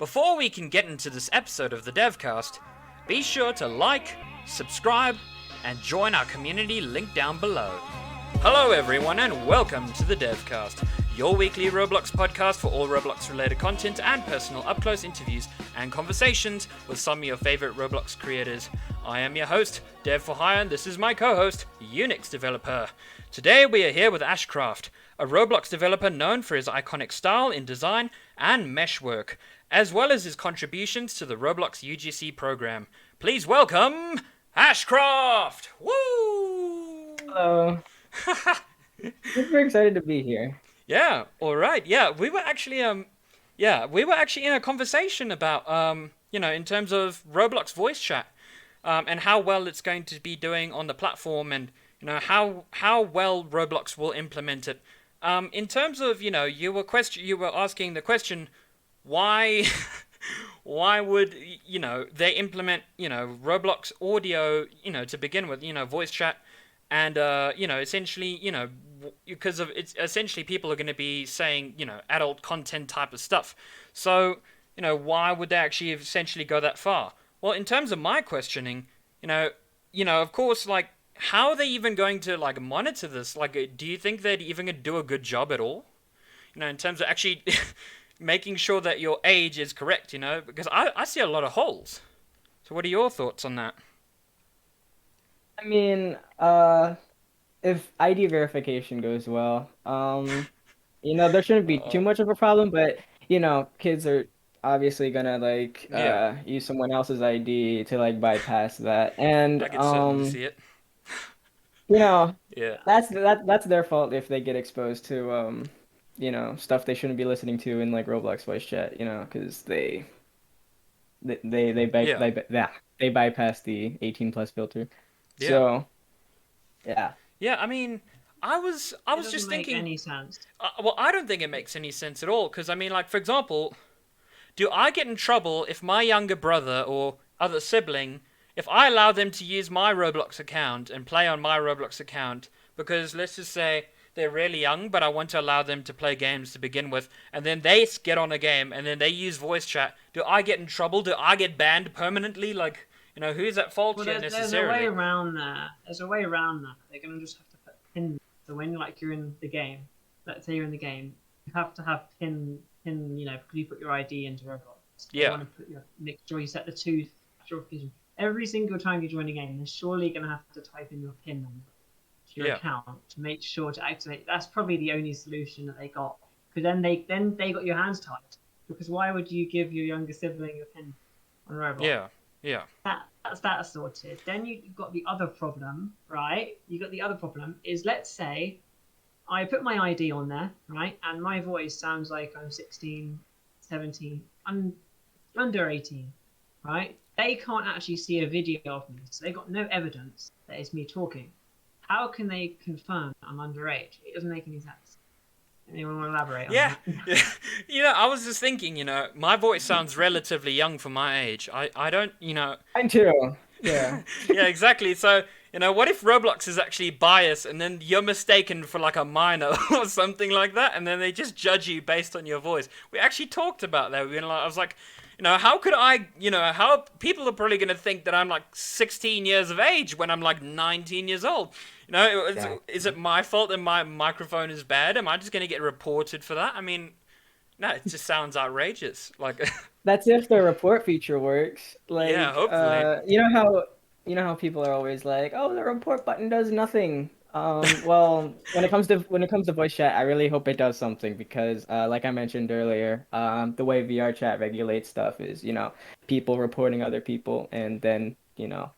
Before we can get into this episode of the DevCast, be sure to like, subscribe, and join our community link down below. Hello everyone and welcome to the DevCast, your weekly Roblox podcast for all Roblox-related content and personal up-close interviews and conversations with some of your favorite Roblox creators. I am your host, Dev4Hire, and this is my co-host, Unix developer. Today we are here with AshCraft, a Roblox developer known for his iconic style in design and mesh work, as well as his contributions to the Roblox UGC program. Please welcome AshCraft! Woo! Hello. Super excited to be here. Yeah, all right. Yeah, we were actually in a conversation about in terms of Roblox voice chat, and how well it's going to be doing on the platform, and how well Roblox will implement it. In terms of you were asking the question, why why would they implement Roblox audio to begin with, voice chat, and essentially because of it's essentially people are going to be saying adult content type of stuff. So why would they actually essentially go that far? Well, in terms of my questioning, of course, like, how are they even going to like monitor this? Like, do you think they'd even do a good job at all? In terms of actually making sure that your age is correct, because I see a lot of holes. So what are your thoughts on that? I mean, if ID verification goes well, there shouldn't be too much of a problem, but kids are obviously gonna like Yeah, use someone else's ID to like bypass that. And I could certainly see it. you know, Yeah. that's their fault if they get exposed to stuff they shouldn't be listening to in like Roblox voice chat, because Yeah. they bypass the 18 plus filter. Yeah. So, yeah. Yeah, I mean, I It was doesn't just make thinking, any sense. well, I don't think it makes any sense at all, because I mean, like, for example, do I get in trouble if my younger brother or other sibling, if I allow them to use my Roblox account and play on my Roblox account, because let's just say they're really young, but I want to allow them to play games to begin with, and then they get on a game and then they use voice chat, do I get in trouble? Do I get banned permanently? Like, who's at fault Well, here there's a way necessarily? around that. There's a way around that. They're gonna just have to put pins. So when you're in the game, let's say you're in the game, you have to have pin. Because you put your ID into Roblox. You Yeah. want to make sure you set the two factor authentication. Every single time you join a game, they're surely gonna have to type in your pin number to your Yeah. account to make sure to activate. That's probably the only solution that they got. Because then they got your hands tied. Because why would you give your younger sibling your pin on Roblox? Yeah. Yeah. That's sorted. Then you've got the other problem, right? You got the other problem is, let's say I put my ID on there, right? And my voice sounds like I'm 16, 17, I'm under 18, right? They can't actually see a video of me, so they got no evidence that it's me talking. How can they confirm I'm underage? It doesn't make any sense. Anyone want to elaborate on Yeah, that? I was just thinking, my voice sounds relatively young for my age. I don't, Mine too. Yeah. yeah, exactly. So, what if Roblox is actually biased and then you're mistaken for like a minor or something like that, and then they just judge you based on your voice? We actually talked about that. I was like, how could I, how people are probably going to think that I'm like 16 years of age when I'm like 19 years old? Yeah. Is it my fault that my microphone is bad? Am I just going to get reported for that? I mean, no, it just sounds outrageous. Like, That's if the report feature works. yeah, Like, hopefully. you know how people are always like, "Oh, the report button does nothing." Well, when it comes to voice chat, I really hope it does something because, like I mentioned earlier, the way VR chat regulates stuff is, people reporting other people, and then,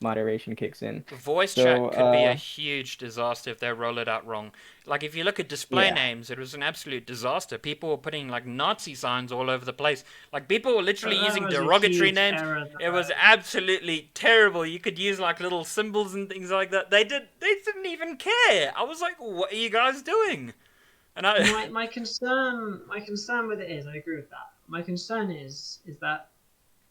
moderation kicks in. Voice So, chat could be a huge disaster if they roll it out wrong. Like, if you look at display yeah, names, it was an absolute disaster. People were putting like Nazi signs all over the place. Like, people were literally But that using was a derogatory huge names. error. It was absolutely terrible. You could use like little symbols and things like that. They didn't even care. I was like, what are you guys doing? And I My concern with it is, I agree with that. My concern is that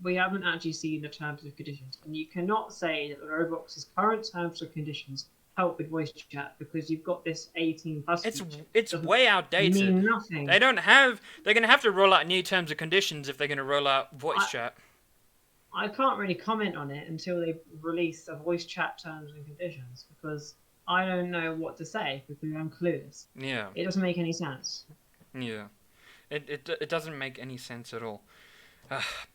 we haven't actually seen the terms and conditions, and you cannot say that Roblox's current terms and conditions help with voice chat because you've got this 18 plus It's feature. it's Doesn't way outdated. mean nothing. They don't have. They're gonna have to roll out new terms and conditions if they're gonna roll out voice I, chat. I can't really comment on it until they release the voice chat terms and conditions because I don't know what to say because I'm clueless. Yeah, It doesn't make any sense. yeah. It doesn't make any sense at all.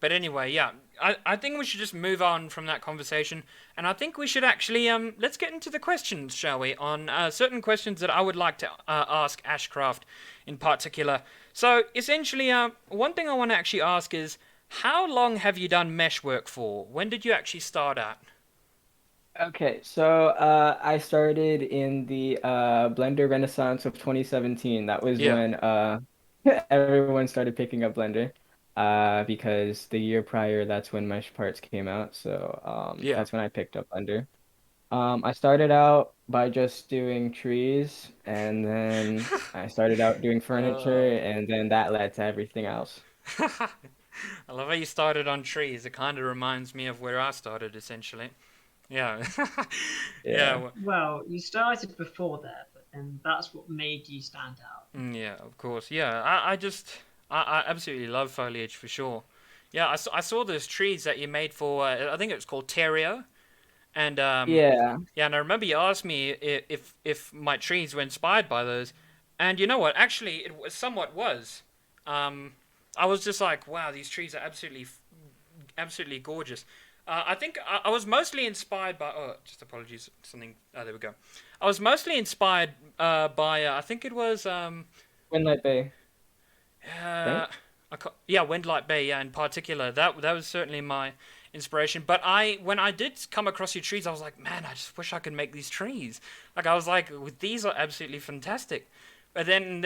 But anyway, yeah, I think we should just move on from that conversation, and I think we should actually let's get into the questions, shall we? On certain questions that I would like to ask Ashcraft in particular. So essentially, one thing I want to actually ask is, how long have you done mesh work for? When did you actually start at? Okay, so I started in the Blender Renaissance of 2017. That was Yeah, when everyone started picking up Blender. Because the year prior, that's when Mesh Parts came out. So yeah. that's when I picked up Blender. I started out by just doing trees, and then I started out doing uh, furniture, and then that led to everything else. I love how you started on trees. It kind of reminds me of where I started, essentially. Yeah, yeah, Yeah. Well, you started before that, but then that's what made you stand out. yeah. Of course, yeah. I absolutely love foliage for sure. Yeah, I saw those trees that you made for. I think it was called Terrio, and Yeah. yeah, and I remember you asked me if my trees were inspired by those, and you know what? Actually, it was somewhat was. Um, I was just like, wow, these trees are absolutely gorgeous. I think I was mostly inspired by. Oh, just apologies. Something. Oh, there we go. I was mostly inspired by. I think it was. Windlight Bay, Uh, right? yeah, Windlight Bay. Yeah, in particular, that was certainly my inspiration. But when I did come across your trees, I was like, man, I just wish I could make these trees. Like I was like, these are absolutely fantastic. But then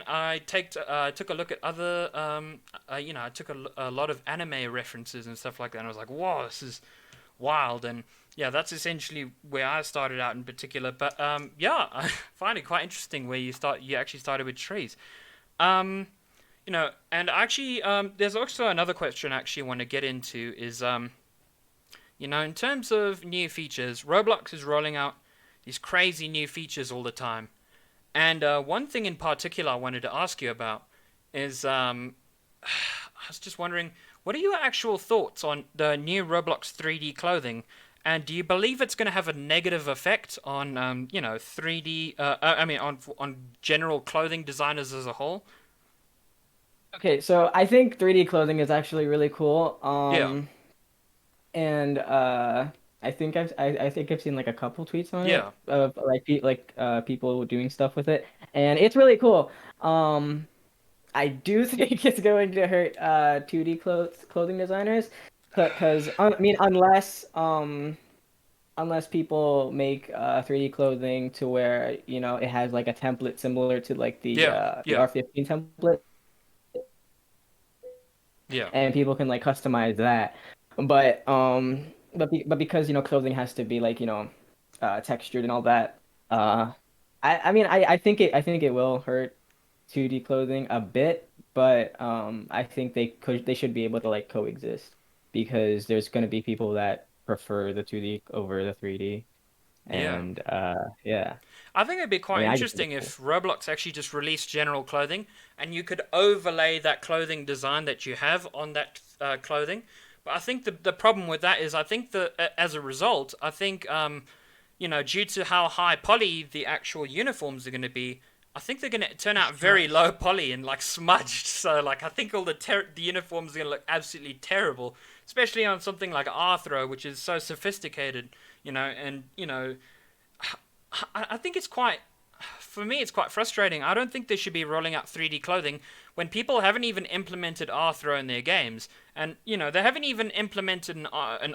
I took a look at other I took a lot of anime references and stuff like that, and I was like, whoa, this is wild. And yeah, that's essentially where I started out in particular. But yeah, I find it quite interesting where you actually started with trees. Um, and actually, there's also another question I actually want to get into is, in terms of new features, Roblox is rolling out these crazy new features all the time. And one thing in particular I wanted to ask you about is, I was just wondering, what are your actual thoughts on the new Roblox 3D clothing? And do you believe it's going to have a negative effect on, 3D? I mean, on general clothing designers as a whole? Okay, so I think 3D clothing is actually really cool. Yeah, And I think I've seen like a couple tweets on yeah, it of people doing stuff with it, and it's really cool. I do think it's going to hurt 2D clothing designers because I mean unless people make 3D clothing to where it has like a template similar to like yeah, the yeah, R15 template, yeah, and people can like customize that. But because clothing has to be like textured and all that, I mean I think it will hurt 2D clothing a bit, but I think they should be able to like coexist because there's going to be people that prefer the 2D over the 3D, yeah. and yeah, I think it'd be I quite mean I just think interesting it's cool. if Roblox actually just released general clothing and you could overlay that clothing design that you have on that clothing. But I think the problem with that is I think that as a result, I think due to how high poly the actual uniforms are going to be, I think they're going to turn out very Stretch. low poly and like smudged. So like I think all the uniforms are going to look absolutely terrible, especially on something like Arthro, which is so sophisticated, and I think it's quite, for me, it's quite frustrating. I don't think they should be rolling out 3D clothing when people haven't even implemented Arthro in their games. And, they haven't even implemented an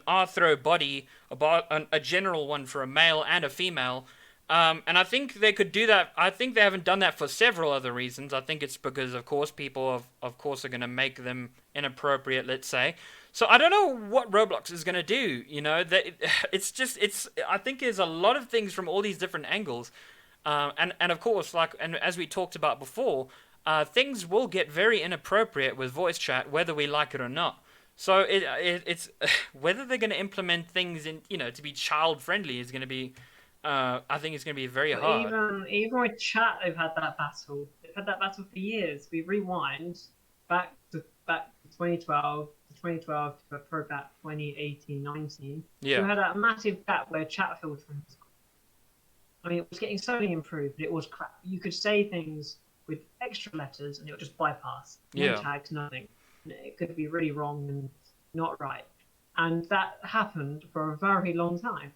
Arthro body, a general one for a male and a female. And I think they could do that. I think they haven't done that for several other reasons. I think it's because, of course, people, of course, are going to make them inappropriate, let's say. So I don't know what Roblox is going to do. I think there's a lot of things from all these different angles, and of course, and as we talked about before, things will get very inappropriate with voice chat, whether we like it or not. So it's whether they're going to implement things in to be child friendly is going to be I think it's going to be very But hard. even with chat, they've had that battle. They've had that battle for years. We rewind back to 2012 to 2012 to probably back 2018, 19. Yeah. We had a massive gap where chat filtering was. I mean, it was getting slowly improved, but it was crap. You could say things with extra letters, and it would just bypass. No Yeah. tags, nothing. It could be really wrong and not right. And that happened for a very long time.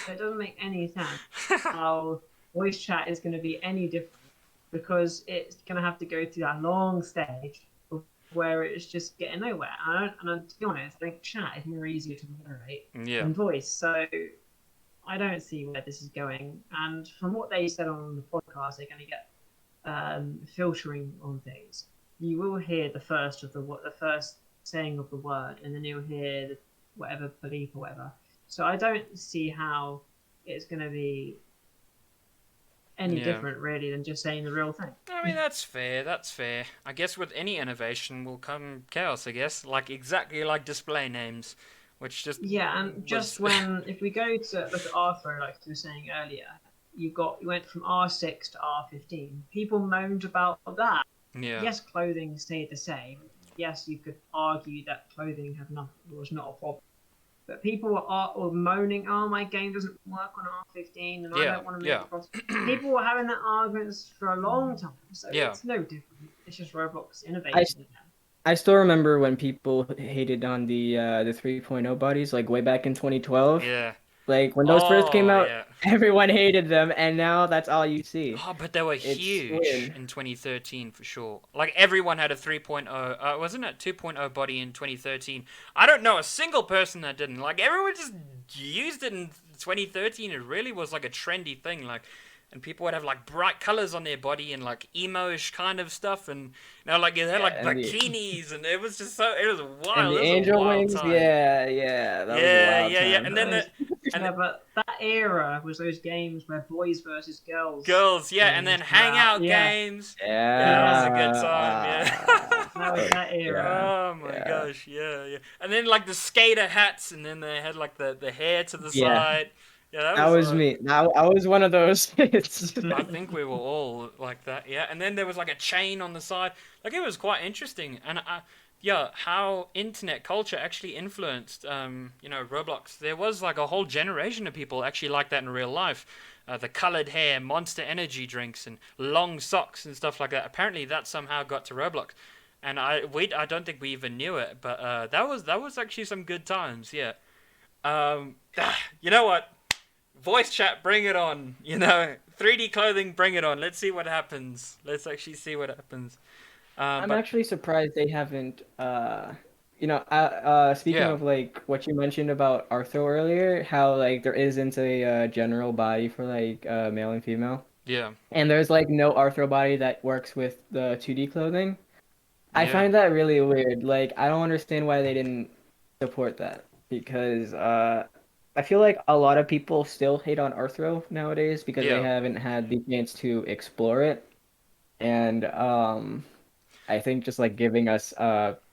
So it doesn't make any sense how voice chat is going to be any different, because it's going to have to go through that long stage where it's just getting nowhere. And to be honest, I think chat is more easier to moderate Yeah. than voice. So I don't see where this is going. And from what they said on the podcast, they're going to get filtering on things. You will hear the first saying of the word, and then you'll hear whatever belief or whatever. So I don't see how it's going to be any different, really, than just saying the real thing. I mean, that's fair. That's fair. I guess with any innovation will come chaos. I guess, exactly like display names, which just and just when if we go to look at Arthro, like you were saying earlier, you went from R6 to R15. People moaned about that. Yeah. Yes, clothing stayed the same. Yes, you could argue that clothing was not a problem. But people were moaning, "Oh, my game doesn't work on R15, and I don't want to make it cross." People were having that arguments for a long time, so it's no different. It's just Roblox innovating again. I still remember when people hated on the 3.0 bodies, like way back in 2012. Yeah. Like when those first came out, yeah. everyone hated them, and now that's all you see. Oh, but they were huge in 2013 for sure. Like everyone had a 3.0. Wasn't it 2.0 body in 2013? I don't know a single person that didn't. Like everyone just used it in 2013. It really was like a trendy thing. And people would have like bright colors on their body and like emo-ish kind of stuff, and they had like bikinis, and it was just it was wild. And the angel wings, that was a wild time. And then but that era was those games where boys versus girls. And then hangout games. Yeah, that was a good time. That was that era. Oh my gosh, yeah. And then like the skater hats, and then they had like the hair to the side. Yeah, that was me. I was one of those kids. I think we were all like that, yeah. And then there was like a chain on the side. Like it was quite interesting. And how internet culture actually influenced, Roblox. There was like a whole generation of people actually like that in real life. The colored hair, Monster Energy drinks, and long socks and stuff like that. Apparently that somehow got to Roblox. And I don't think we even knew it, but that was actually some good times, yeah. You know what? Voice chat, bring it on. 3D clothing, bring it on. Let's see what happens. Let's actually see what happens. I'm actually surprised they haven't. Speaking of like what you mentioned about Arthro earlier, how like there isn't a general body for like male and female. Yeah. And there's like no Arthro body that works with the 2D clothing. I find that really weird. Like I don't understand why they didn't support that, because I feel like a lot of people still hate on Arthro nowadays because they haven't had the chance to explore it. And I think just like giving us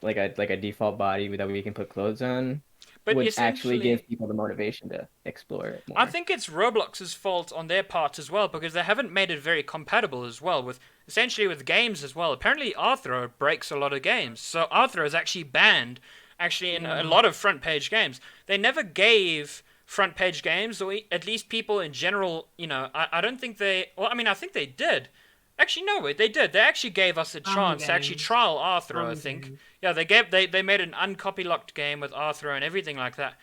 like a default body that we can put clothes on would actually give people the motivation to explore it more. I think it's Roblox's fault on their part as well, because they haven't made it very compatible as well with games as well. Apparently Arthro breaks a lot of games. So Arthro is actually banned in a lot of front page games. They never gave front page games, or at least people in general, I don't think I think they did. Actually, no, they did. They actually gave us a chance to actually trial Arthro, I think. Yeah, they made an uncopy-locked game with Arthro and everything like that.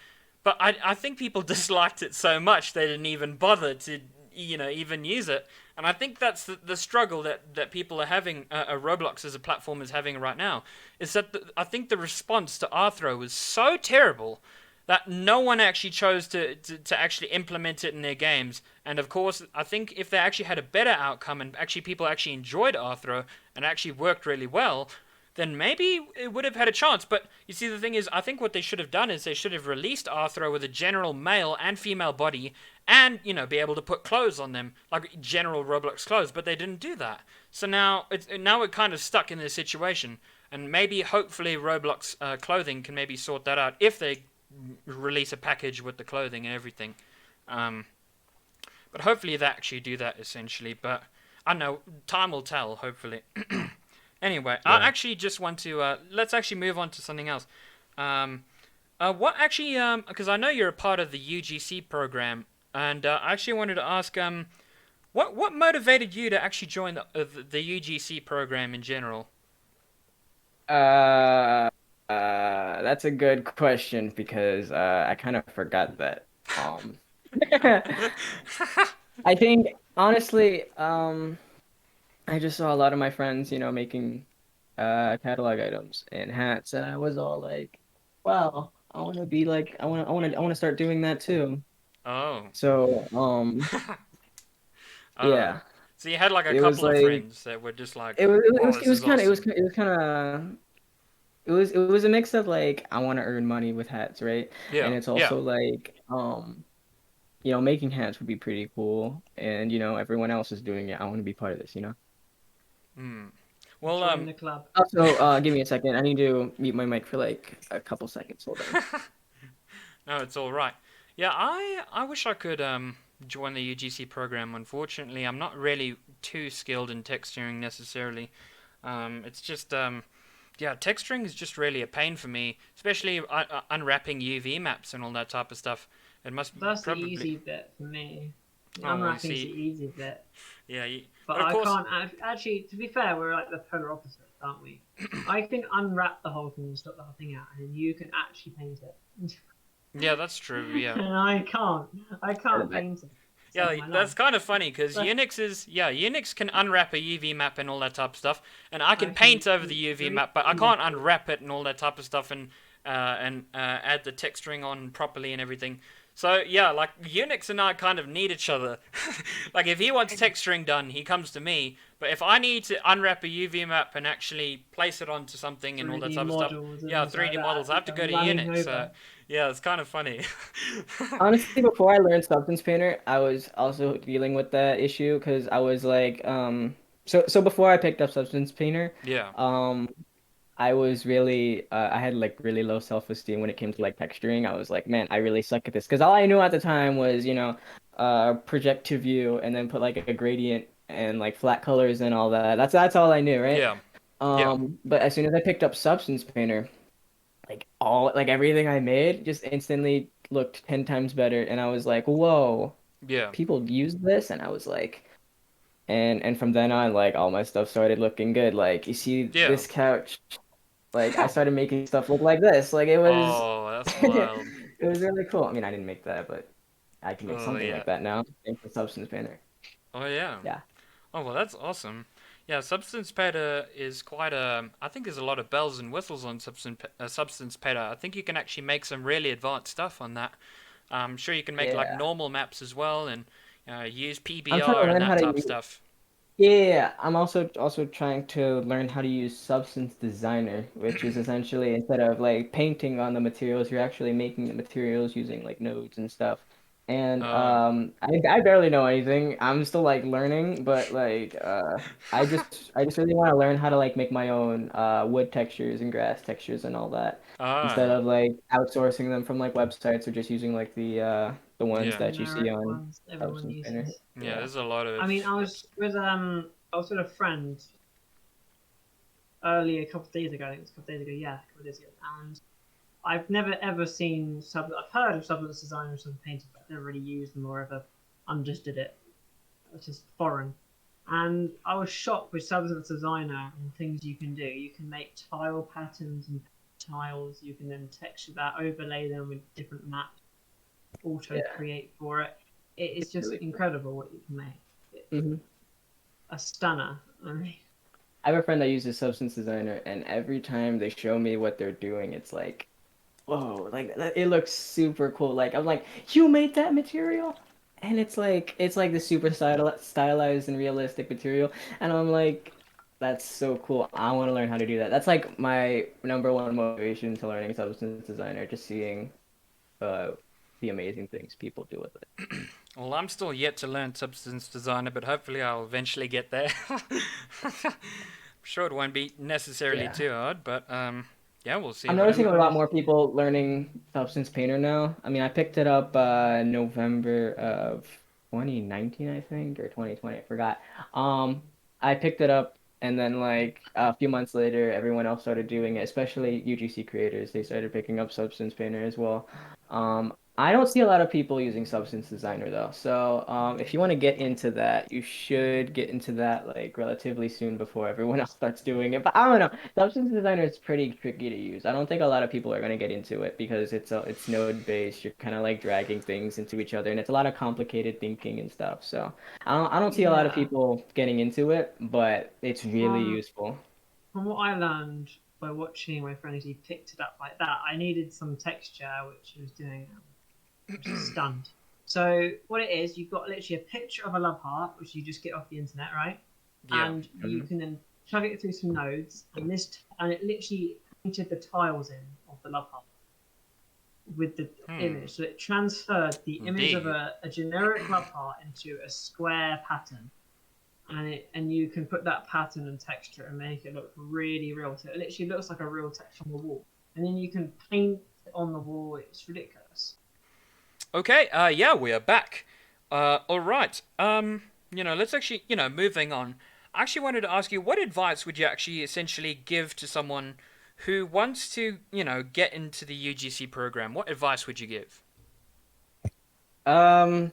But I think people disliked it so much they didn't even bother to, even use it. And I think that's the struggle that people are having, Roblox as a platform is having right now, is that I think the response to Arthro was so terrible that no one actually chose to actually implement it in their games. And of course, I think if they actually had a better outcome and actually people actually enjoyed Arthro and actually worked really well, then maybe it would have had a chance. But you see, the thing is, I think what they should have done is they should have released Arthro with a general male and female body and, be able to put clothes on them, like general Roblox clothes, but they didn't do that. So now we're kind of stuck in this situation. And maybe, hopefully, Roblox clothing can maybe sort that out if they release a package with the clothing and everything. But hopefully they actually do that essentially. But I don't know, time will tell. Hopefully. Anyway, I Yeah. actually just want to let's actually move on to something else. Um, what actually because I know you're a part of the UGC program, and I actually wanted to ask what motivated you to actually join the UGC program in general? Uh, that's a good question because I kind of forgot that. I think honestly, I just saw a lot of my friends, making catalog items and hats, and I was all like, "Wow, I want to be like, I want to start doing that too." Oh. So, Oh. yeah, So you had like a it was couple of like friends that were just like, it was it "Oh, was it this was is kind of it was awesome." it was kind of it was a mix of like I want to earn money with hats, right? And Yeah. it's Yeah. also like making hats would be pretty cool, and everyone else is doing it. I want to be part of this. Hmm. Well, Join the club. Also, give me a second. I need to mute my mic for like a couple seconds. Hold on. no, it's all right. Yeah, I wish I could join the UGC program. Unfortunately, I'm not really too skilled in texturing necessarily. It's just yeah, texturing is just really a pain for me, especially unwrapping UV maps and all that type of stuff. It must That's the probably. easy bit for me. The Oh, you unwrapping's the see, easy bit. yeah, But but of I course, can't actually. To be fair, we're like the polar opposites, aren't we? I can unwrap the whole thing and stop the whole thing out, and then you can actually paint it. yeah, that's true. Yeah, And I can't. I Try the can't back. paint it. yeah, Save my that's life. kind of funny because But Unix can unwrap a UV map and all that type of stuff, and I can actually, paint over the UV really, map, but I really can't cool. unwrap it and all that type of stuff and add the texturing on properly and everything. So yeah, like Unix and I kind of need each other. Like if he wants texturing done, he comes to me. But if I need to unwrap a UV map and actually place it onto something and all that 3D type of stuff, models and yeah, things like 3D that. models, I You have to go come to running Unix. over. Yeah, it's kind of funny. Honestly, before I learned Substance Painter, I was also dealing with that issue because I was like, so before I picked up Substance Painter, Yeah. um, I was really, I had like really low self-esteem when it came to like texturing. I was like, man, I really suck at this because all I knew at the time was, project to view and then put like a gradient and like flat colors and all that. That's all I knew, right? Yeah. Yeah. But as soon as I picked up Substance Painter, like everything I made just instantly looked 10 times better, and I was like, whoa, Yeah. people use this, and I was like, and from then on, like all my stuff started looking good. Like you see Yeah. this couch, like I started making stuff look like this. Like it was Oh, that's wild. it was really cool. I mean, I didn't make that, but I can make Oh something yeah. like that now. Thanks to Substance Painter. Oh yeah. Yeah. Oh well, that's awesome. Yeah, Substance Painter is quite a. I think there's a lot of bells and whistles on Substance Painter. I think you can actually make some really advanced stuff on that. I'm sure you can make like Yeah. normal maps as well and use I'm trying to PBR and learn how that to type of use stuff. Yeah, I'm also trying to learn how to use Substance Designer, which is essentially instead of like painting on the materials, you're actually making the materials using like nodes and stuff. And Oh. I barely know anything. I'm still like learning, but like I just really want to learn how to like make my own wood textures and grass textures and all that instead Ah. of like outsourcing them from like websites or just using like the ones Yeah. that you see Generic on ones everyone Substance Painter. uses. Yeah. Yeah. There's a lot I of. mean, I was with a friend earlier, a couple of days ago. I think it was a couple of days ago. Yeah, a couple of days ago. And I've never ever seen sub. I've heard of substance design or some painters, but I've never really used them or ever understood it. It's just foreign. And I was shocked with substance designer and things you can do. You can make tile patterns and tiles. You can then texture that, overlay them with different maps, auto Yeah. create for it. It is It's just really cool. incredible what you can make. Mhm. A stunner. I mean, I have a friend that uses Substance Designer, and every time they show me what they're doing, it's like, whoa, like it looks super cool. Like I'm like, you made that material, and it's like the super stylized and realistic material, and I'm like, that's so cool. I want to learn how to do that. That's like my number one motivation to learning Substance Designer, just seeing uh the amazing things people do with it. Well, I'm still yet to learn Substance Designer, but hopefully I'll eventually get there. I'm sure it won't be necessarily Yeah. too hard, but yeah, we'll see. I'm noticing Whatever. a lot everybody's more people learning Substance Painter now. I mean, I picked it up November of 2019, I think, or 2020, I forgot. Um, I picked it up, and then like a few months later, everyone else started doing it, especially UGC creators. They started picking up Substance Painter as well. I don't see a lot of people using Substance Designer though. So, if you want to get into that, you should get into that like relatively soon before everyone else starts doing it. But I don't know. Substance Designer is pretty tricky to use. I don't think a lot of people are going to get into it because it's node based. You're kind of like dragging things into each other, and it's a lot of complicated thinking and stuff. So I don't see a lot of Yeah. people getting into it, but it's really From useful. from what I learned by watching my friend as he picked it up like that, I needed some texture, which he was doing. I'm just stunned. So what it is, you've got literally a picture of a love heart, which you just get off the internet, right? Yeah. And you Mhm. can then plug it through some nodes, and it literally painted the tiles in of the love heart with the Hmm. image. So it transferred the image of Indeed. a generic love heart into a square pattern. And you can put that pattern and texture and make it look really real. So it literally looks like a real text on the wall. And then you can paint it on the wall. It's ridiculous. Okay. Yeah, we are back. All right. Let's actually, moving on. I actually wanted to ask you, what advice would you actually essentially give to someone who wants to, get into the UGC program? What advice would you give? Um,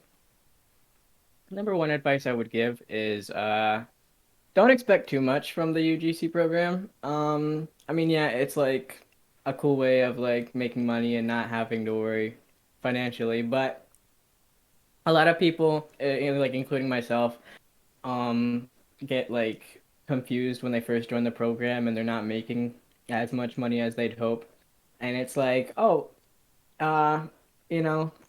Number one advice I would give is don't expect too much from the UGC program. I mean, yeah, it's like a cool way of like making money and not having to worry financially, but a lot of people, like including myself, um, get like confused when they first join the program and they're not making as much money as they'd hope. And it's like, oh, uh,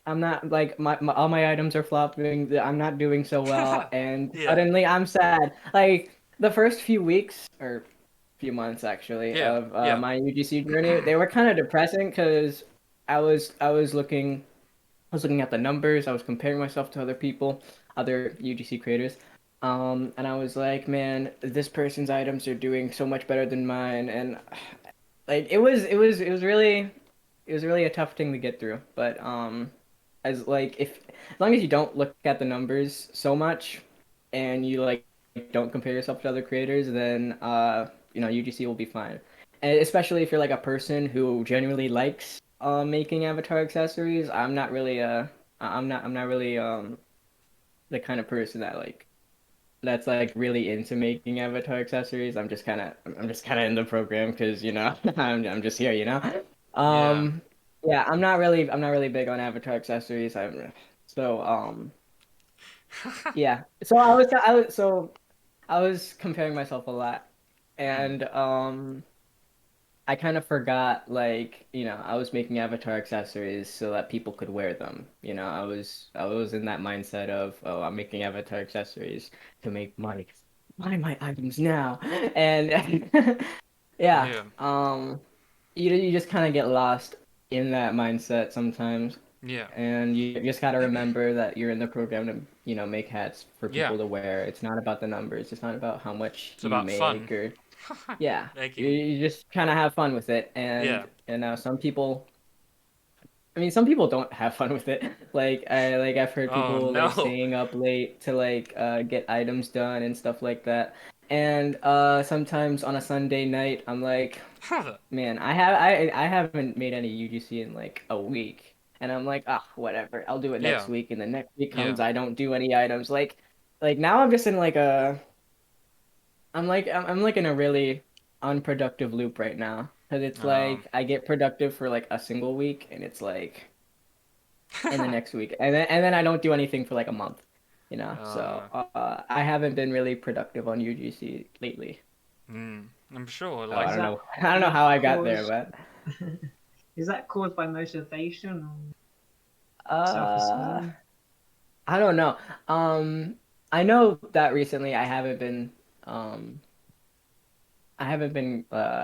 I'm not like my all my items are flopping. I'm not doing so well, and Yeah. suddenly I'm sad. Like the first few weeks or few months actually Yeah. of Yeah. my UGC journey, they were kind of depressing because I was looking at the numbers. I was comparing myself to other people, other UGC creators. And I was like, man, this person's items are doing so much better than mine, and like it was really a tough thing to get through. But as long as you don't look at the numbers so much, and you like don't compare yourself to other creators, then UGC will be fine. And especially if you're like a person who genuinely likes making avatar accessories. I'm not really the kind of person that's like really into making avatar accessories. I'm just kind of in the program because I'm just here, Yeah. Um, yeah, I'm not really big on avatar accessories. So yeah. So I was comparing myself a lot, Hmm. and I kind of forgot, like, I was making avatar accessories so that people could wear them. I was in that mindset of, oh, I'm making avatar accessories to make money. Buy my items now. And yeah, Yeah. you just kind of get lost in that mindset sometimes. Yeah. And you just got to remember that you're in the program to, make hats for Yeah. people to wear. It's not about the numbers. It's not about how much It's you about fun. make or yeah, you, Making. you just kind of have fun with it, Yeah. and some people. I mean, some people don't have fun with it. I've heard Oh people like no. staying up late to like get items done and stuff like that. And sometimes on a Sunday night, I'm like, man, I haven't made any UGC in like a week, and I'm like, ah, whatever, I'll do it next Yeah. week. And the next week Yeah. comes, I don't do any items. Like now I'm just in like a I'm like in a really unproductive loop right now because it's Um. like I get productive for like a single week and it's like in the next week and then I don't do anything for like a month, So uh. I haven't been really productive on UGC lately. I'm sure. So I Like. Is don't that know I don't is know that how I got there, caused but is that caused by motivation or uh self-esteem? I don't know. Um I know that recently um I haven't been sad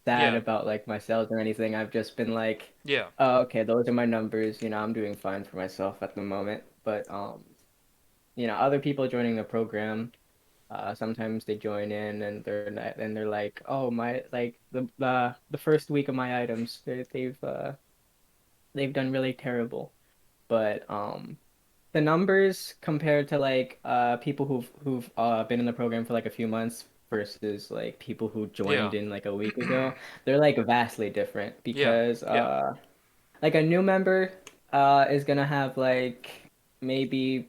Yeah. about like my sales or anything. I've just been like, Yeah. oh, okay, those are my numbers. I'm doing fine for myself at the moment. But other people joining the program, sometimes they join in and they're like, oh my, like the first week of my items, they've done really terrible. But the numbers compared to like people who've been in the program for like a few months versus like people who Yeah. joined in like a week ago, they're like vastly different Yeah. because Yeah. like a new member is gonna have like maybe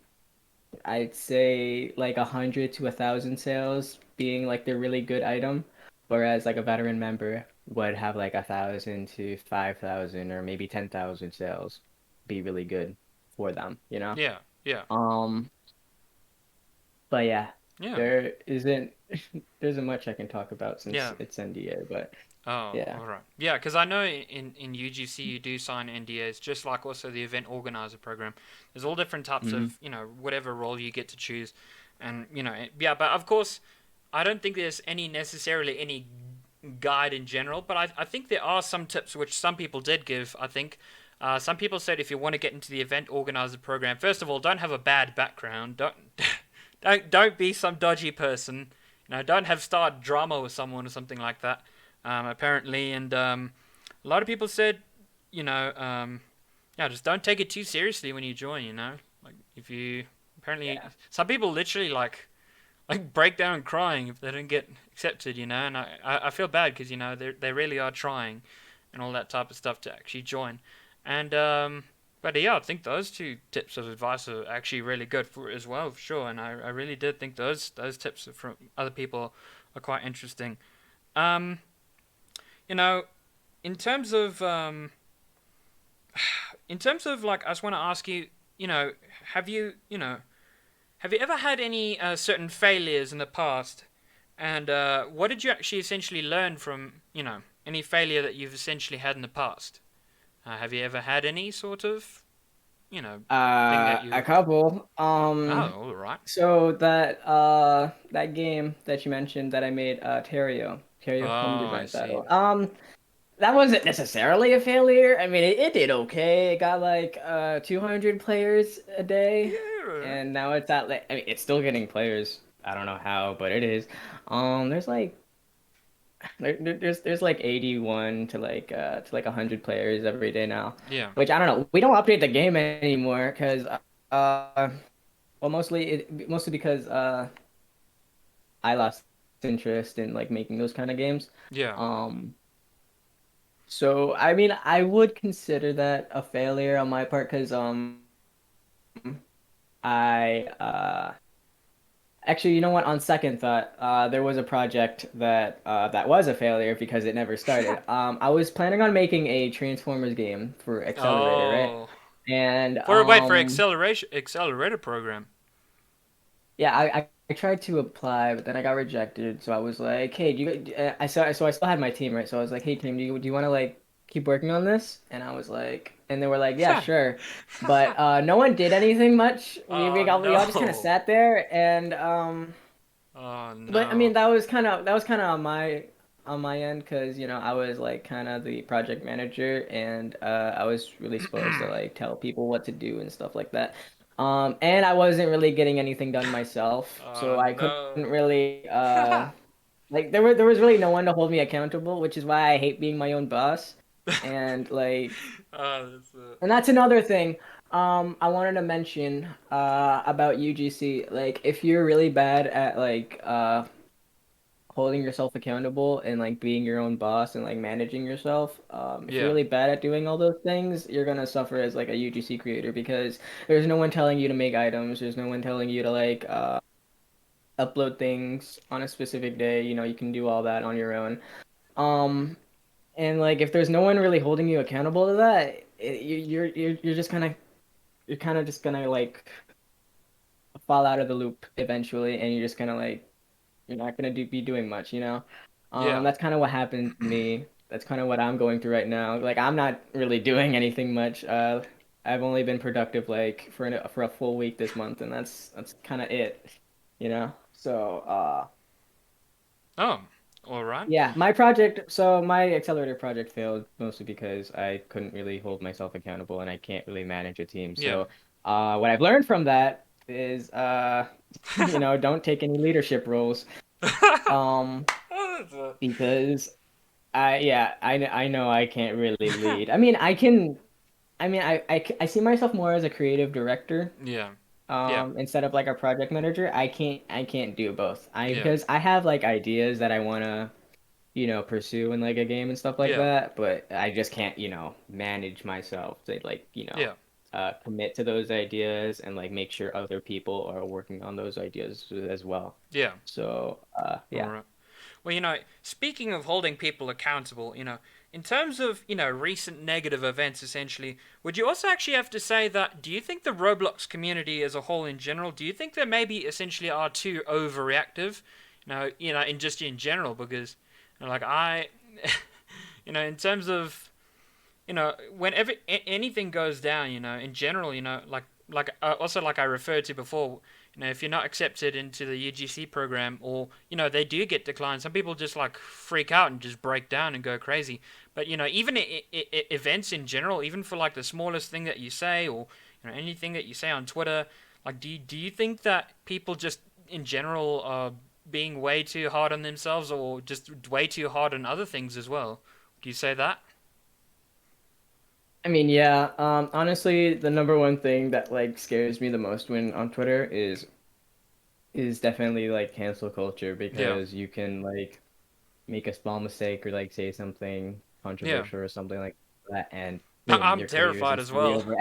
I'd say like 100 to 1,000 sales being like the really good item, whereas like a veteran member would have like 1,000 to 5,000 or maybe 10,000 sales be really good for them, you know? Yeah. Yeah. Um, but yeah, Yeah. there isn't there isn't much I can talk about since Yeah. it's NDA, but Oh, yeah. all right. Yeah, because I know in UGC you do sign NDAs, just like also the event organizer program. There's all different types Hmm. of whatever role you get to choose, and yeah. But of course, I don't think there's any necessarily any guide in general. But I think there are some tips which some people did give. I think some people said if you want to get into the event organizer program, first of all, don't have a bad background. Don't don't be some dodgy person. Don't have started drama with someone or something like that. Apparently, and a lot of people said, you know, yeah, just don't take it too seriously when you join. Like if you apparently Yeah. some people literally like break down crying if they don't get accepted. And I feel bad because they really are trying and all that type of stuff to actually join, and but yeah, I think those two tips of advice are actually really good for as well, for sure. And I really did think those tips from other people are quite interesting. Um, you know, in terms of like, I just want to ask you, have have you ever had any certain failures in the past, and what did you actually essentially learn from any failure that you've essentially had in the past? Have you ever had any sort of thing that A you? couple. Oh, all right. So that game that you mentioned that I made, Terrio home Oh, I design see. battle. That wasn't necessarily a failure. I mean, it did okay. It got like 200 players a day, Yeah. and now it's at like I mean, it's still getting players. I don't know how, but it is. There's like there's like 81 to like 100 players every day now, Yeah. which I don't know. We don't update the game anymore because uh well mostly because I lost interest in like making those kind of games. Yeah. Um so I mean I would consider that a failure on my part because I actually, you know what? On second thought, there was a project that was a failure because it never started. I was planning on making a Transformers game for Accelerator, right? Oh. And For accelerator program. yeah, I tried to apply, but then I got rejected. So I was like, hey, do you? I still had my team, right? So I was like, hey, team, do you want to like keep working on this? And I was like, and they were like, yeah, sure. But no one did anything much. Oh We all just kind of no. sat there and Oh But I no. mean, that was kind of on my end because I was like kind of the project manager and I was really supposed to like tell people what to do and stuff like that. And I wasn't really getting anything done myself, Oh so I couldn't no. really like there was really no one to hold me accountable, which is why I hate being my own boss. And like Oh, that's it. and that's another thing. I wanted to mention about UGC. Like, if you're really bad at like holding yourself accountable and like being your own boss and like managing yourself, if you're Yeah. really bad at doing all those things, you're gonna suffer as like a UGC creator because there's no one telling you to make items. There's no one telling you to like upload things on a specific day. You can do all that on your own. Um, and like if there's no one really holding you accountable to that, you're just kind of you're kind of just gonna like fall out of the loop eventually, and you're just gonna like you're not gonna be doing much. Yeah. That's kind of what happened to me. That's kind of what I'm going through right now. Like I'm not really doing anything much. I've only been productive like for a full week this month, and that's kind of it. So Oh, all right. yeah, my accelerator project failed mostly because I couldn't really hold myself accountable and I can't really manage a team. Yeah. So, what I've learned from that is, don't take any leadership roles. Um, Oh, that's it. because yeah, I know I can't really lead. I mean, I can. I mean, I see myself more as a creative director, Yeah. Yeah. instead of like a project manager. I can't do both. I Yeah. Because I have like ideas that I wanna, pursue in like a game and stuff like Yeah. that, but I just can't, manage myself to like, Yeah. commit to those ideas and like make sure other people are working on those ideas as well. Yeah. So, All yeah. right. Well, speaking of holding people accountable, in terms of, recent negative events, essentially, would you also actually have to say that, do you think the Roblox community as a whole in general, do you think they maybe essentially are too overreactive? In general, because, like in terms of, whenever anything goes down, in general, also like I referred to before, if you're not accepted into the UGC program, or they do get declined, some people just like freak out and just break down and go crazy. But even events in general, even for like the smallest thing that you say, or anything that you say on Twitter, like do you think that people just in general are being way too hard on themselves, or just way too hard on other things as well? Do you say that? I mean, yeah, honestly, the number one thing that like scares me the most when on Twitter is definitely like cancel culture, Yeah. because you can like make a small mistake or like say something Yeah. controversial or something like that, and boom, I'm your career is terrified as instantly well. over.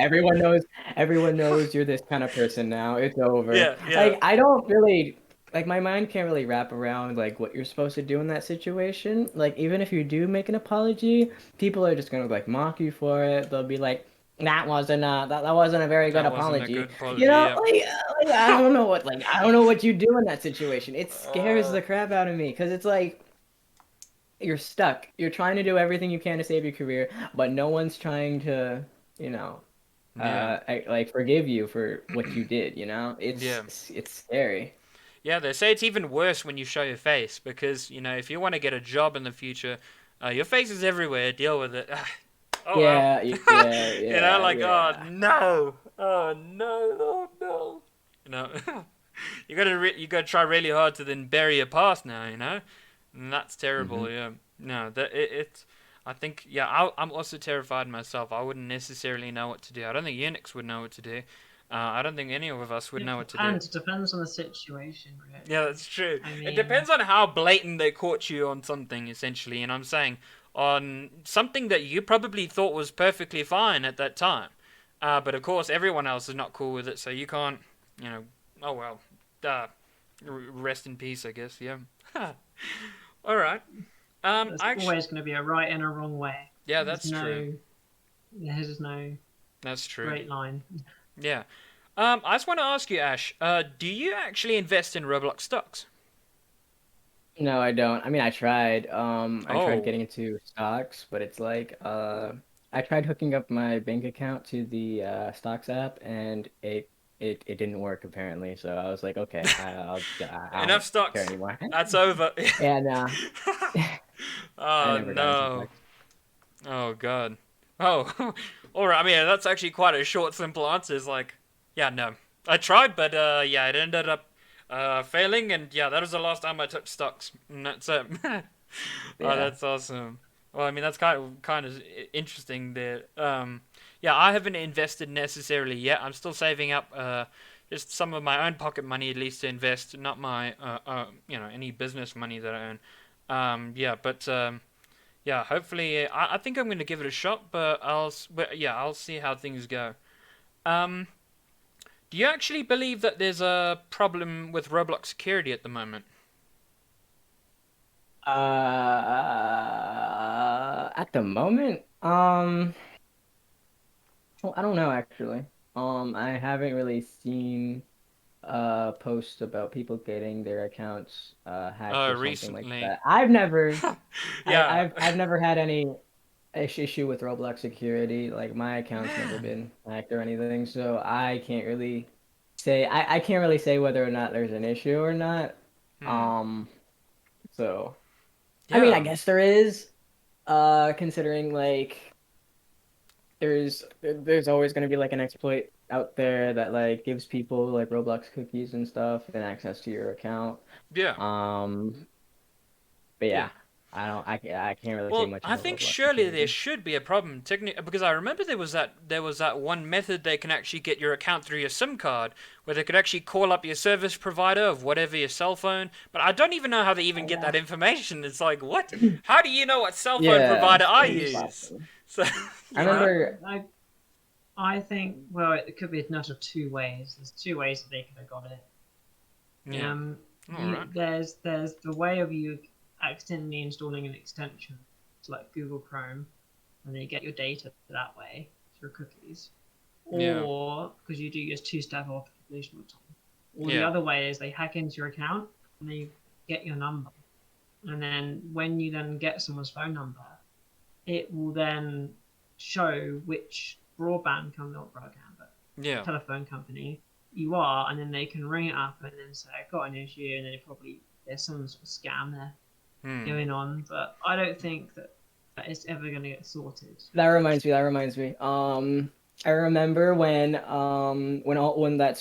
Everyone knows you're this kind of person now. It's over. Yeah, yeah. Like I don't really like my mind can't really wrap around like what you're supposed to do in that situation. Like even if you do make an apology, people are just gonna like mock you for it. They'll be like, that wasn't a very good That wasn't a apology. good apology, yeah. I don't know what you do in that situation. It scares Uh, the crap out of me because it's like you're stuck. You're trying to do everything you can to save your career, but no one's trying to, you know, yeah. like forgive you for what you did, you know? Yeah. It's scary. Yeah, they say it's even worse when you show your face because, if you want to get a job in the future, your face is everywhere. Deal with it. Oh well. Yeah, yeah, yeah, Like, oh yeah. no. Oh no. Oh no. You know, you gotta try really hard to then bury your past now. And that's terrible. Hmm. Yeah. No, I think, yeah, I'm also terrified myself. I wouldn't necessarily know what to do. I don't think Unix would know what to do. I don't think any of us would know what to do. It depends on the situation, Yeah, really. that's true. I It mean, depends on how blatant they caught you on something, essentially. And I'm saying on something that you probably thought was perfectly fine at that time. But of course, everyone else is not cool with it, so you can't, you know, oh well. Rest in peace, I guess, yeah. All right. there's Actually, always going to be a right and a wrong way. yeah, There's that's true. no, there's no That's true. straight line. Yeah. I just want to ask you, Ash, do you actually invest in Roblox stocks? No, I don't. I mean, I tried. I tried Oh, getting into stocks, but it's like, I tried hooking up my bank account to the stocks app, and it didn't work apparently. So I was like, okay, I enough don't care stocks. anymore. That's over. And I Oh never got into no. stocks. Oh god. Oh, all right. I mean, that's actually quite a short, simple answer. It's like, yeah, no. I tried, but yeah, it ended up failing, and yeah, that was the last time I touched stocks, and that's it. Oh, Yeah. that's awesome. Well, I mean, that's kind of interesting there. Yeah, I haven't invested necessarily yet. I'm still saving up just some of my own pocket money at least to invest, not my any business money that I earn. Yeah, but yeah, hopefully, I think I'm going to give it a shot, but yeah, I'll see how things go. Um, do you actually believe that there's a problem with Roblox security at the moment? At the moment, well, I don't know actually. I haven't really seen posts about people getting their accounts hacked or something like Recently. that. I've never, I, Yeah. I've never had any issue with Roblox security. Like my account's never Man. been hacked or anything, so I can't really say whether or not there's an issue or not. Hmm. Um, so I mean, I Yeah. guess there is, considering like there's always going to be like an exploit out there that like gives people like Roblox cookies and stuff and access to your account. Yeah. Um, but Yeah. yeah. I can't really say Well, much I about think Roblox surely there security. should be a problem technically because I remember there was that one method they can actually get your account through your SIM card where they could actually call up your service provider of whatever your cell phone. But I don't even know how they even Oh get yeah. that information. It's like, what? How do you know what cell phone Yeah, provider I SIM It's, use? swapping. So, I you know, remember. I think well it could be a nut of two ways. There's two ways that they could have got it. yeah. All right. There's the way of you accidentally installing an extension to like Google Chrome, and then you get your data that way through cookies, Yeah. or because you do use two-step authentication with time. Or the Yeah. other way is they hack into your account and they get your number, and then when you then get someone's phone number, it will then show which broadband company, not broadband, but Yeah. telephone company you are, and then they can ring it up and then say, I've got an issue, and then it probably there's some sort of scam there Hmm. going on. But I don't think that it's ever going to get sorted. That reminds me. That reminds me. I remember when that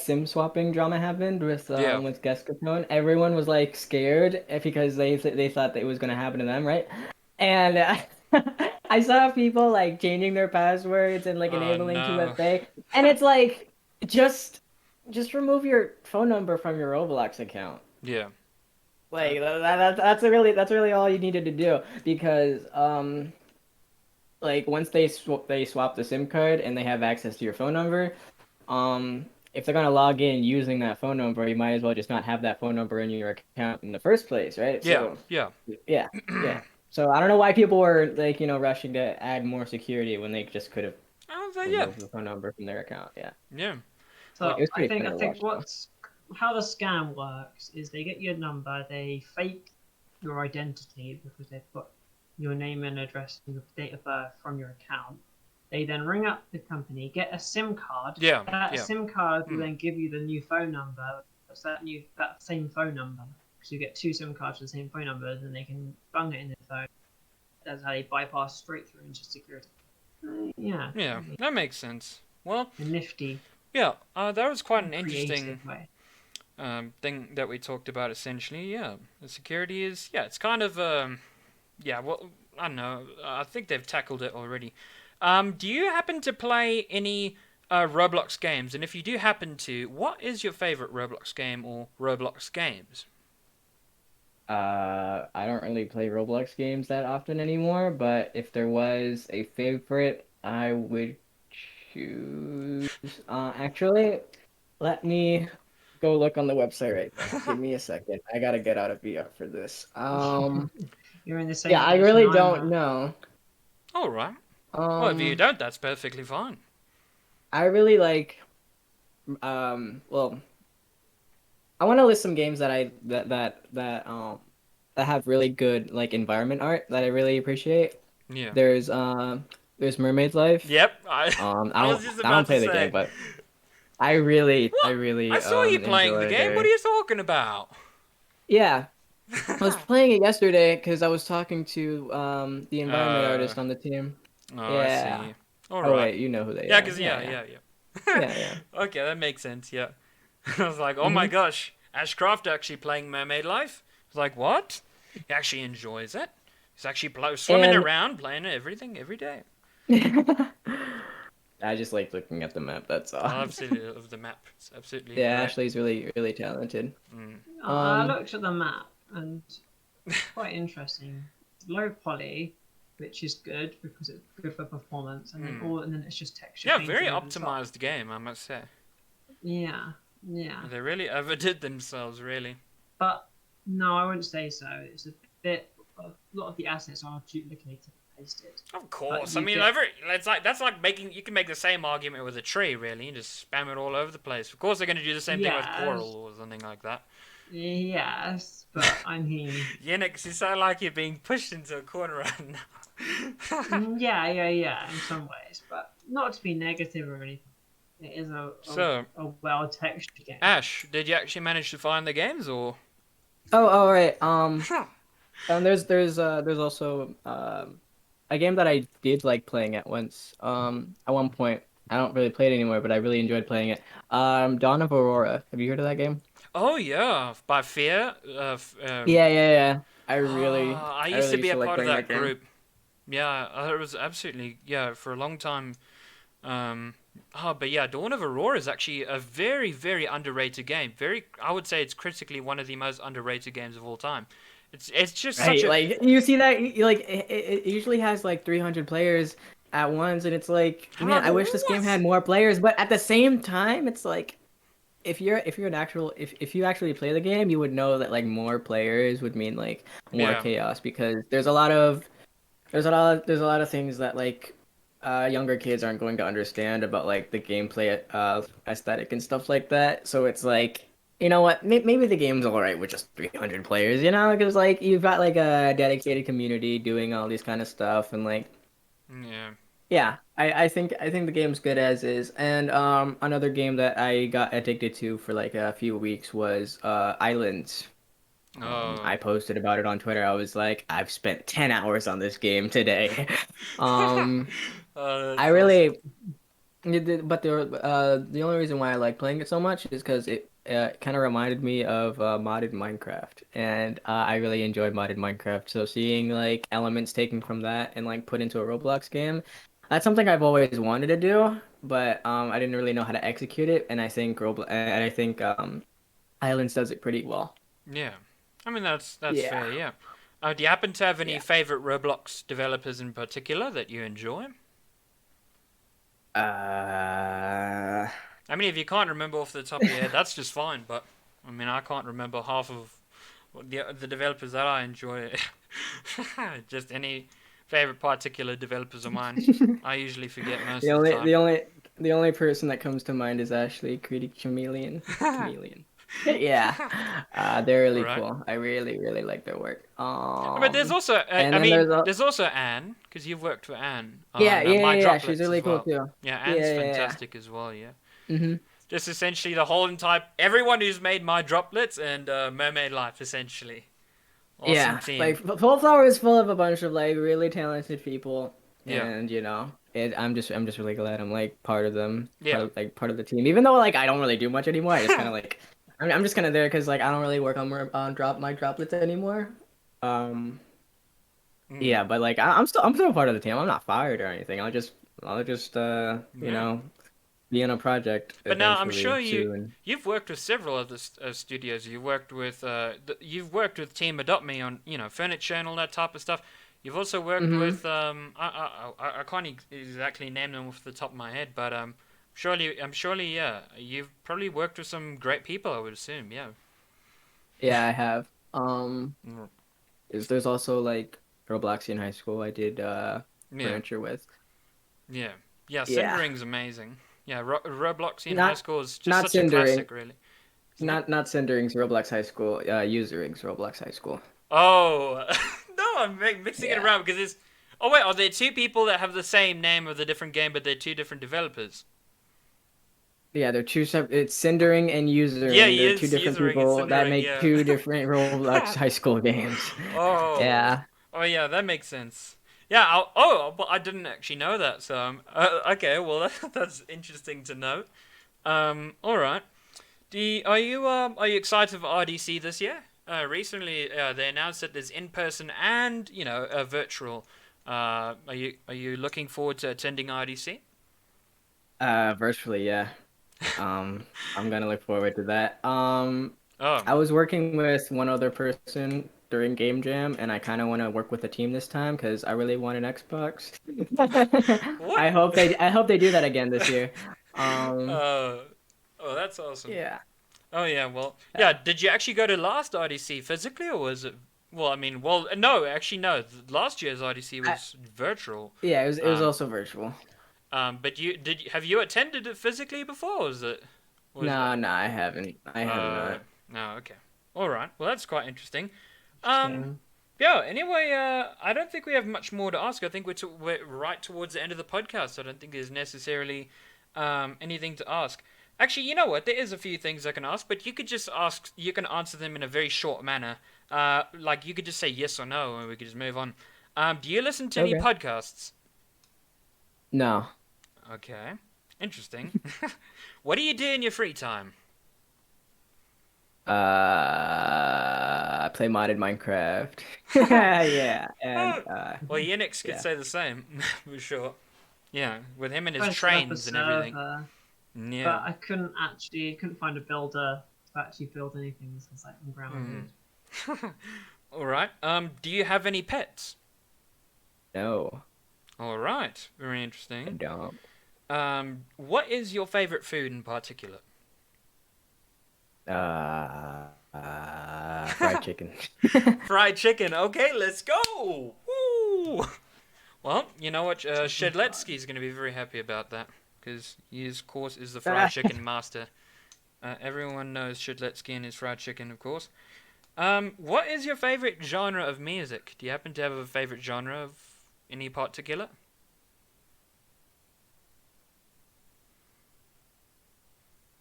SIM swapping drama happened Yeah. with Geskapone, everyone was like scared because they thought that it was gonna happen to them, right? And I saw people like changing their passwords and like Oh enabling no. 2FA, and it's like just just remove your phone number from your Roblox account. Yeah. Like that's really all you needed to do because like once they swap the SIM card and they have access to your phone number, if they're gonna log in using that phone number, you might as well just not have that phone number in your account in the first place, right? Yeah. So Yeah. yeah, yeah. So I don't know why people were like, rushing to add more security when they just could have Yeah. removed the phone number from their account. Yeah. Yeah. So It was I pretty think funny I to think watch though. what's how the scam works is they get your number, they fake your identity because they've got your name and address and your date of birth from your account. They then ring up the company, get a SIM card. Yeah. That Yeah. SIM card will Hmm. then give you the new phone number. That's that same phone number. So you get two SIM cards with the same phone number, and they can bung it in their phone. That's how they bypass straight through into security. Yeah, Yeah. That makes sense. Well, a nifty, yeah. That was quite an interesting creative way. thing that we talked about. Essentially, yeah. The security is it's kind of yeah. Well, I don't know. I think they've tackled it already. Do you happen to play any Roblox games? And if you do happen to, what is your favorite Roblox game or Roblox games? I don't really play Roblox games that often anymore, but if there was a favorite, I would choose. Actually, let me go look on the website right now. Give me a second. I gotta get out of VR for this. You're in the Yeah, same I position really I'm don't at. know. All right. Well, if you Um, don't, that's perfectly fine. I really like. Well, I want to list some games that I that have really good like environment art that I really appreciate. Yeah. There's there's Mermaid's Life. Yep. I I I was don't just I don't about to play the game, say. but I What? I really saw you playing the enjoy game. What are their you talking about? yeah. I was playing it yesterday because I was talking to the environment uh. artist on the team. Oh, I Yeah. see. All Oh right. wait, you know who they Yeah, are. cause Yeah, yeah, yeah, yeah, yeah. yeah, yeah. Okay, that makes sense. Yeah. I was like, oh my hmm gosh, Ashcraft actually playing Mermaid Life. I was like, what? He actually enjoys it. He's actually swimming And around, playing it everything every day. I just like looking at the map. That's all. I absolutely love the map. It's absolutely Yeah, great. Ashley's really talented. Mm. I Um, looked at the map and quite interesting. Low poly, which is good because it's good for performance, and then and then it's just texture Yeah, painted very over the top. optimized game, I must say. Yeah, yeah. They really overdid themselves, really. But no, I wouldn't say so. It's a bit. A lot of the assets are duplicated and pasted. Of But course. I you mean, get it's like that's like making you can make the same argument with a tree, really, and just spam it all over the place. Of course, they're going to do the same thing with coral yes, or something like that. yes, but I mean, Yenix, you sound like you're being pushed into a corner right now. yeah, in some ways, but not to be negative or anything. It is So, a well textured game. Ash, did you actually manage to find the games, or? all right. There's also a game that I did like playing at once. At one point, I don't really play it anymore, but I really enjoyed playing it. Dawn of Aurora. Have you heard of that game? Oh yeah, by Fear. Yeah. I I used really to be used a to like part of playing that that game. group. Yeah, it was absolutely, yeah, for a long time. Um, but yeah, Dawn of Aurora is actually a very, very underrated game. I would say it's critically one of the most underrated games of all time. It's just such Right, a like you see that, like it usually has like 300 players at once, and it's like, I'm man, like, I wish this game had what? more players. But at the same time, it's like if you're an actual if you actually play the game, you would know that like more players would mean like more Yeah, chaos because there's a lot of things that like younger kids aren't going to understand about like the gameplay aesthetic and stuff like that. So it's like, you know what? Maybe the game's all right with just 300 players, you know, because like you've got like a dedicated community doing all these kind of stuff and like yeah. yeah, I think the game's good as is. And another game that I got addicted to for like a few weeks was Islands. Oh. I posted about it on Twitter. I was like, I've spent 10 hours on this game today. Um, Oh, I that's awesome. really, but the only reason why I like playing it so much is because it kind of reminded me of modded Minecraft, and I really enjoyed modded Minecraft. So seeing like elements taken from that and like put into a Roblox game, that's something I've always wanted to do, but I didn't really know how to execute it, and I think Islands does it pretty well. Yeah. I mean, that's Yeah. fair, yeah. Do you happen to have any Yeah. favorite Roblox developers in particular that you enjoy? Uh, I mean, if you can't remember off the top of your head, that's just fine. But I mean, I can't remember half of the developers that I enjoy. Just any favorite particular developers of mine. I usually forget most the of the only time. the only the only person that comes to mind is Ashley Creedy Chameleon. Chameleon. Yeah. They're All really right. cool. I really, really like their work. But there's also, And I then mean, there's a there's also Anne, because you've worked for Anne yeah, on yeah, My yeah, yeah. She's Droplets as really cool well. too. Yeah, Anne's Yeah, yeah, fantastic as well. Yeah. yeah. Just essentially the whole entire everyone who's made My Droplets and Mermaid Life essentially. Awesome Yeah, like team. Full Flower is full of a bunch of like really talented people, Yeah. and I'm just really glad I'm like part of them, Yeah. part of the team. Even though like I don't really do much anymore, I just kind of like I'm just kind of there because like I don't really work on my droplets anymore. Um, Mm. yeah, but like I'm still a part of the team. I'm not fired or anything. I'll just Yeah. be in a project But now I'm sure eventually soon. you've worked with several other studios. You've worked with Team Adopt Me on furniture and all that type of stuff. You've also worked Hmm. with I can't exactly name them off the top of my head, but surely yeah, you've probably worked with some great people. I would assume, yeah. Yeah, I have. Mm. There's also like Robloxian High School I did Yeah, furniture with. yeah, yeah. Yeah. Cindering's amazing. Yeah, Roblox in high Not school is just not such a Cindering. classic, really, isn't it? Not Cindering's Roblox High School. Usering's Roblox High School. Oh, no, I'm mixing it Yeah. around because it's. Oh wait, are there two people that have the same name of the different game, but they're two different developers? Yeah, they're two separate. It's Cindering and Yeah, Usering. he They're two is different usering and people that Cindering. make Yeah. two different Roblox High School games. Oh, Yeah. oh yeah, that makes sense. Yeah. But I didn't actually know that. So okay, well that's interesting to know. All right. Are you excited for RDC this year? Recently, they announced that there's in person and virtual. Are you looking forward to attending RDC? Virtually, yeah. I'm gonna look forward to that. Oh, I was working with one other person during Game Jam, and I kind of want to work with a team this time because I really want an Xbox. what? I hope they do that again this year. Um, uh, oh, that's awesome. yeah. Oh yeah, well, yeah. Yeah. Did you actually go to last RDC physically, or was it? Well, I mean, well, no, actually, no. Last year's RDC I, was virtual. yeah, it was Um, also virtual. but have you attended it physically before? Or was No, it? no, I haven't. I have Uh, not. no, okay. All right. Well, that's quite interesting. Um, Shame. yeah. Anyway, I don't think we have much more to ask. I think we're right towards the end of the podcast. I don't think there's necessarily anything to ask. Actually, you know what? There is a few things I can ask, but you could just ask. You can answer them in a very short manner. Like you could just say yes or no, and we could just move on. Do you listen to any Okay. podcasts? No. Okay. Interesting. What do you do in your free time? I play modded Minecraft. Yeah, and Well, Yenix could yeah. say the same, for sure. Yeah, with him and his Tried to set up a trains and everything. server, Yeah. but I couldn't find a builder to actually build anything. So it's like I'm grounded. All right. Do you have any pets? No, All right. Very I interesting. don't. What is your favorite food in particular? Fried chicken. Fried chicken. Okay, let's go. Woo! Well, you know what? Shedletsky is going to be very happy about that because he, of course, is the fried chicken master. Everyone knows Shedletsky and his fried chicken, of course. What is your favorite genre of music? Do you happen to have a favorite genre of any particular?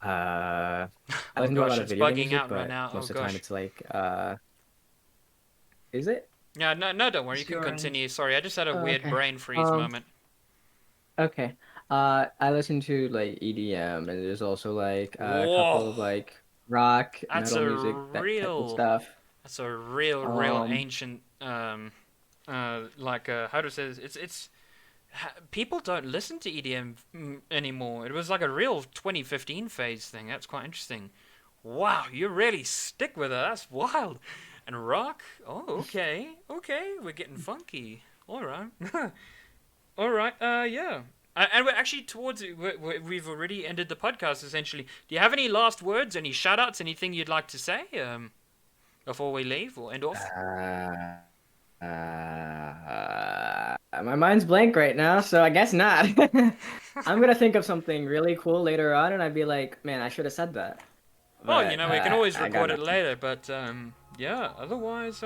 I Oh listen to a gosh, lot of it's video game bugging music, out right but now. most Oh of the time gosh. it's like, is it? Yeah, no, don't worry. You can Sure. continue. Sorry, I just had a Oh, weird okay. brain freeze moment. Okay. I listen to like EDM, and there's also like a couple of Whoa, like rock, that's metal a music, that type of real, stuff. that's a real Um, ancient, how to say this? People don't listen to EDM anymore. It was like a real 2015 phase thing. That's quite interesting. Wow, you really stick with it. That's wild. And rock? Oh, okay. Okay, we're getting funky. All right. All right. Yeah. And we're actually towards it. We've already ended the podcast, essentially. Do you have any last words, any shout-outs, anything you'd like to say before we leave or end off? my mind's blank right now, so I guess not. I'm gonna think of something really cool later on, and I'd be like, man, I should have said that. Well, But we can always I got record it nothing. later, but yeah, otherwise,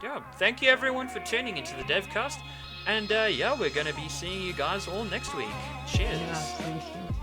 yeah, thank you everyone for tuning into the DevCast, and yeah, we're going to be seeing you guys all next week. Cheers. Yeah, thank you.